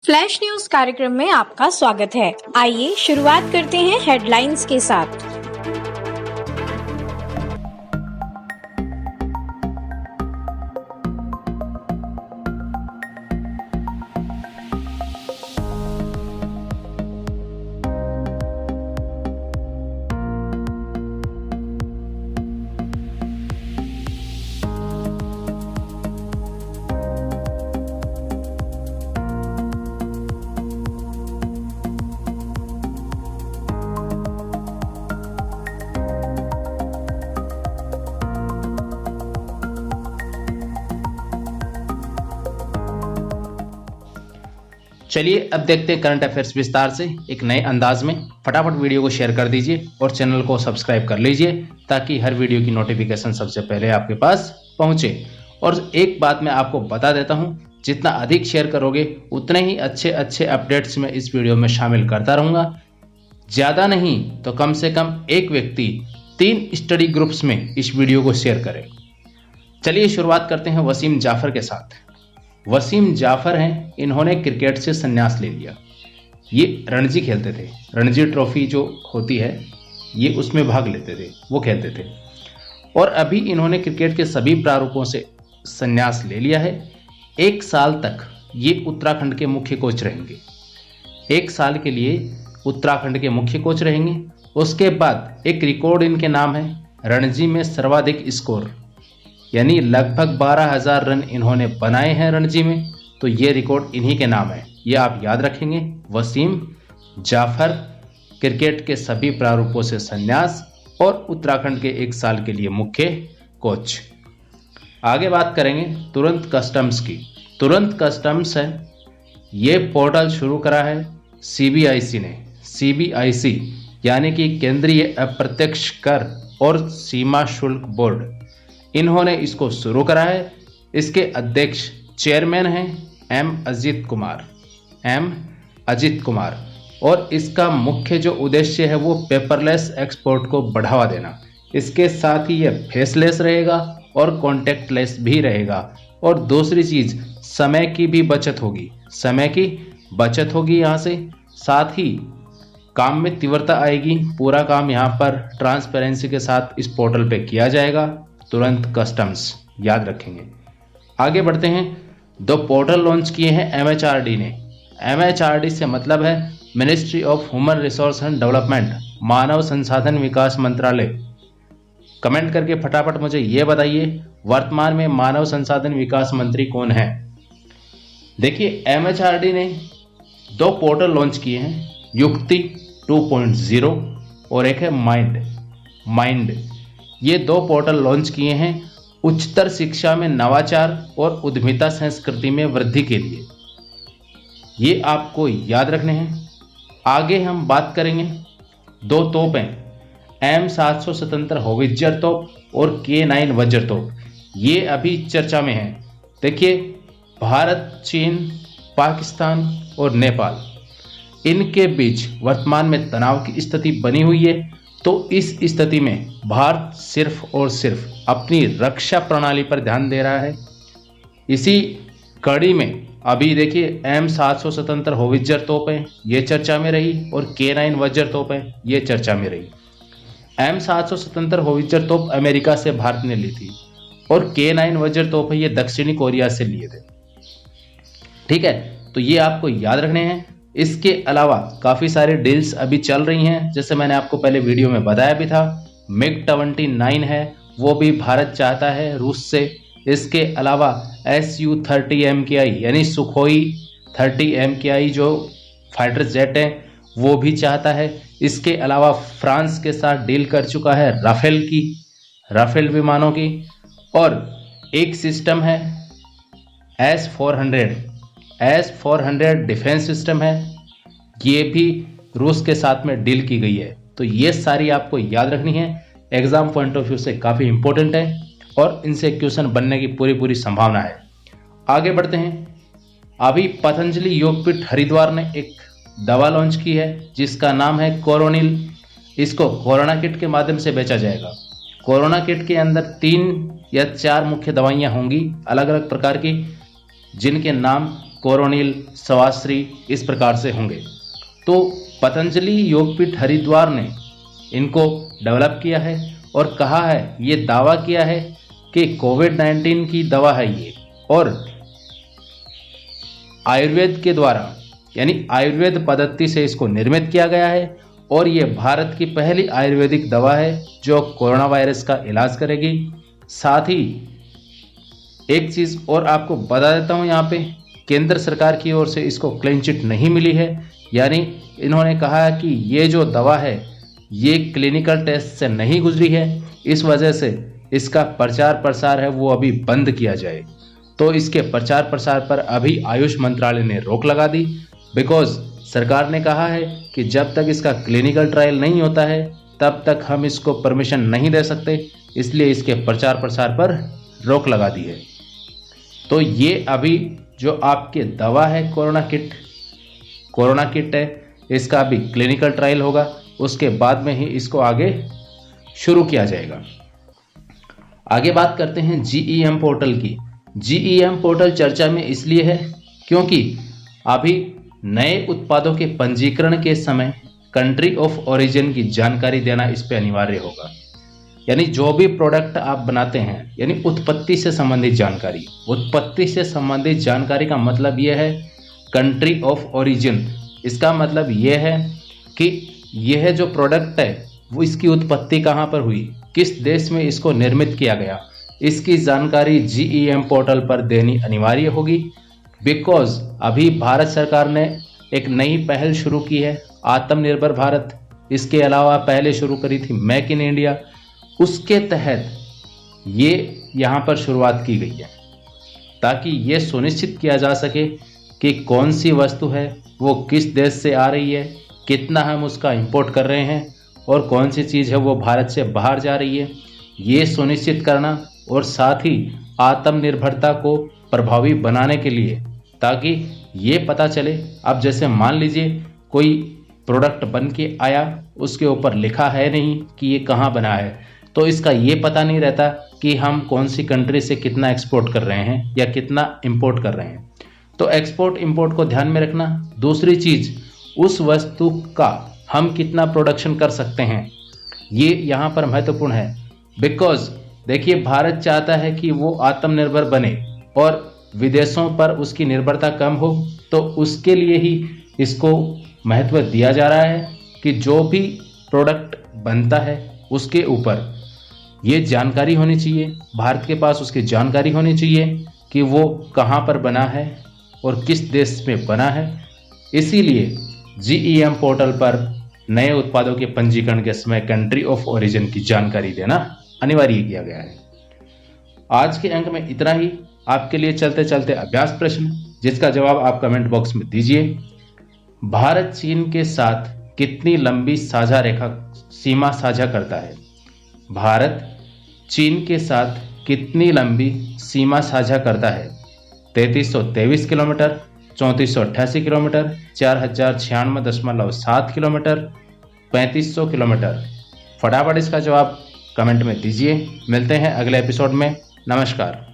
Flash news कार्यक्रम में आपका स्वागत है। आइए शुरुआत करते हैं हेडलाइंस के साथ। चलिए अब देखते हैं करंट अफेयर्स विस्तार से एक नए अंदाज में। फटाफट वीडियो को शेयर कर दीजिए और चैनल को सब्सक्राइब कर लीजिए ताकि हर वीडियो की नोटिफिकेशन सबसे पहले आपके पास पहुंचे। और एक बात मैं आपको बता देता हूं, जितना अधिक शेयर करोगे उतने ही अच्छे अपडेट्स में इस वीडियो में शामिल करता रहूंगा। ज़्यादा नहीं तो कम से कम एक व्यक्ति 3 स्टडी ग्रुप्स में इस वीडियो को शेयर करे। चलिए शुरुआत करते हैं वसीम जाफर के साथ। वसीम जाफर हैं, इन्होंने क्रिकेट से संन्यास ले लिया। ये रणजी खेलते थे, रणजी ट्रॉफी जो होती है ये उसमें भाग लेते थे, वो खेलते थे। और अभी इन्होंने क्रिकेट के सभी प्रारूपों से संन्यास ले लिया है। 1 साल तक ये उत्तराखंड के मुख्य कोच रहेंगे। 1 साल के लिए उत्तराखंड के मुख्य कोच रहेंगे। उसके बाद एक रिकॉर्ड इनके नाम है, रणजी में सर्वाधिक स्कोर, यानी लगभग 12,000 रन इन्होंने बनाए हैं रणजी में। तो ये रिकॉर्ड इन्हीं के नाम है, ये आप याद रखेंगे। वसीम जाफर, क्रिकेट के सभी प्रारूपों से संन्यास और उत्तराखंड के 1 साल के लिए मुख्य कोच। आगे बात करेंगे तुरंत कस्टम्स की। तुरंत कस्टम्स है, ये पोर्टल शुरू करा है सीबीआईसी ने। सीबीआईसी यानी कि केंद्रीय अप्रत्यक्ष कर और सीमा शुल्क बोर्ड, इन्होंने इसको शुरू करा है। इसके अध्यक्ष चेयरमैन हैं एम अजित कुमार। और इसका मुख्य जो उद्देश्य है वो पेपरलेस एक्सपोर्ट को बढ़ावा देना। इसके साथ ही ये फेसलेस रहेगा और कॉन्टैक्टलेस भी रहेगा। और दूसरी चीज, समय की भी बचत होगी, समय की बचत होगी यहाँ से। साथ ही काम में तीव्रता आएगी। पूरा काम यहाँ पर ट्रांसपेरेंसी के साथ इस पोर्टल पे किया जाएगा। तुरंत कस्टम्स याद रखेंगे। आगे बढ़ते हैं। 2 पोर्टल लॉन्च किए हैं एमएचआरडी ने। एमएचआरडी से मतलब है ministry of human resource and development, मानव संसाधन विकास मंत्रालय। कमेंट करके फटाफट मुझे ये बताइए, वर्तमान में मानव संसाधन विकास मंत्री कौन है? देखिए, एमएचआरडी ने 2 पोर्टल लॉन्च किए हैं, युक्ति 2.0 और एक है माइंड। ये 2 पोर्टल लॉन्च किए हैं उच्चतर शिक्षा में नवाचार और उद्यमिता संस्कृति में वृद्धि के लिए। ये आपको याद रखने हैं। आगे हम बात करेंगे 2 तोपें, M700 स्वतंत्र होवित्जर तोप और K9 वज्र तोप। ये अभी चर्चा में है। देखिए, भारत, चीन, पाकिस्तान और नेपाल, इनके बीच वर्तमान में तनाव की स्थिति बनी हुई है। तो इस स्थिति में भारत सिर्फ और सिर्फ अपनी रक्षा प्रणाली पर ध्यान दे रहा है। इसी कड़ी में अभी देखिए M700 स्वतंत्र होवित्जर तोपें ये चर्चा में रही और K9 वज्र तोपें ये चर्चा में रही। M700 स्वतंत्र होवित्जर तोप अमेरिका से भारत ने ली थी और K9 वज्र तोपें ये दक्षिणी कोरिया से लिए थे। ठीक है, तो ये आपको याद रखने हैं। इसके अलावा काफ़ी सारे डील्स अभी चल रही हैं, जैसे मैंने आपको पहले वीडियो में बताया भी था। MiG-29 है, वो भी भारत चाहता है रूस से। इसके अलावा Su-30 MKI यानी सुखोई 30 MKI जो फाइटर जेट है वो भी चाहता है। इसके अलावा फ्रांस के साथ डील कर चुका है राफेल विमानों की। और एक सिस्टम है S-400 डिफेंस सिस्टम है, ये भी रूस के साथ में डील की गई है। तो ये सारी आपको याद रखनी है, एग्जाम पॉइंट ऑफ व्यू से काफ़ी इंपॉर्टेंट है और इनसे क्वेश्चन बनने की पूरी संभावना है। आगे बढ़ते हैं। अभी पतंजलि योगपीठ हरिद्वार ने एक दवा लॉन्च की है जिसका नाम है कोरोनिल। इसको कोरोना किट के माध्यम से बेचा जाएगा। कोरोना किट के अंदर 3 या 4 मुख्य दवाइयाँ होंगी अलग अलग प्रकार की, जिनके नाम कोरोनिल, सवाश्री इस प्रकार से होंगे। तो पतंजलि योगपीठ हरिद्वार ने इनको डेवलप किया है और कहा है, ये दावा किया है कि कोविड-19 की दवा है ये, और आयुर्वेद के द्वारा यानी आयुर्वेद पद्धति से इसको निर्मित किया गया है और ये भारत की पहली आयुर्वेदिक दवा है जो कोरोना वायरस का इलाज करेगी। साथ ही एक चीज़ और आपको बता देता हूँ, यहाँ पे केंद्र सरकार की ओर से इसको क्लीन चिट नहीं मिली है, यानी इन्होंने कहा है कि ये जो दवा है ये क्लिनिकल टेस्ट से नहीं गुजरी है, इस वजह से इसका प्रचार प्रसार है वो अभी बंद किया जाए। तो इसके प्रचार प्रसार पर अभी आयुष मंत्रालय ने रोक लगा दी, बिकॉज सरकार ने कहा है कि जब तक इसका क्लिनिकल ट्रायल नहीं होता है तब तक हम इसको परमिशन नहीं दे सकते, इसलिए इसके प्रचार प्रसार पर रोक लगा दी है। तो ये अभी जो आपके दवा है कोरोना किट है, इसका अभी क्लिनिकल ट्रायल होगा, उसके बाद में ही इसको आगे शुरू किया जाएगा। आगे बात करते हैं GEM पोर्टल की। GEM पोर्टल चर्चा में इसलिए है क्योंकि अभी नए उत्पादों के पंजीकरण के समय कंट्री ऑफ ओरिजिन की जानकारी देना इस पे अनिवार्य होगा। यानी जो भी प्रोडक्ट आप बनाते हैं, यानी उत्पत्ति से संबंधित जानकारी, उत्पत्ति से संबंधित जानकारी का मतलब यह है कंट्री ऑफ ओरिजिन। इसका मतलब यह है कि यह जो प्रोडक्ट है वो इसकी उत्पत्ति कहाँ पर हुई, किस देश में इसको निर्मित किया गया, इसकी जानकारी GEM पोर्टल पर देनी अनिवार्य होगी। बिकॉज अभी भारत सरकार ने एक नई पहल शुरू की है, आत्मनिर्भर भारत। इसके अलावा पहले शुरू करी थी मेक इन इंडिया, उसके तहत ये यहाँ पर शुरुआत की गई है ताकि ये सुनिश्चित किया जा सके कि कौन सी वस्तु है वो किस देश से आ रही है, कितना हम उसका इंपोर्ट कर रहे हैं और कौन सी चीज़ है वो भारत से बाहर जा रही है, ये सुनिश्चित करना, और साथ ही आत्मनिर्भरता को प्रभावी बनाने के लिए, ताकि ये पता चले। अब जैसे मान लीजिए कोई प्रोडक्ट बन के आया, उसके ऊपर लिखा है नहीं कि ये कहाँ बना है, तो इसका ये पता नहीं रहता कि हम कौन सी कंट्री से कितना एक्सपोर्ट कर रहे हैं या कितना इंपोर्ट कर रहे हैं। तो एक्सपोर्ट इंपोर्ट को ध्यान में रखना। दूसरी चीज़, उस वस्तु का हम कितना प्रोडक्शन कर सकते हैं, ये यहाँ पर महत्वपूर्ण है। बिकॉज देखिए, भारत चाहता है कि वो आत्मनिर्भर बने और विदेशों पर उसकी निर्भरता कम हो, तो उसके लिए ही इसको महत्व दिया जा रहा है कि जो भी प्रोडक्ट बनता है उसके ऊपर ये जानकारी होनी चाहिए, भारत के पास उसकी जानकारी होनी चाहिए कि वो कहाँ पर बना है और किस देश में बना है। इसीलिए GEM पोर्टल पर नए उत्पादों के पंजीकरण के समय कंट्री ऑफ ओरिजिन की जानकारी देना अनिवार्य किया गया है। आज के अंक में इतना ही। आपके लिए चलते चलते अभ्यास प्रश्न, जिसका जवाब आप कमेंट बॉक्स में दीजिए। भारत चीन के साथ कितनी लंबी साझा रेखा सीमा साझा करता है? भारत चीन के साथ कितनी लंबी सीमा साझा करता है? 3323 किलोमीटर, 3488 किलोमीटर, 4096.7 किलोमीटर, 3500 किलोमीटर। फटाफट इसका जवाब कमेंट में दीजिए। मिलते हैं अगले एपिसोड में। नमस्कार।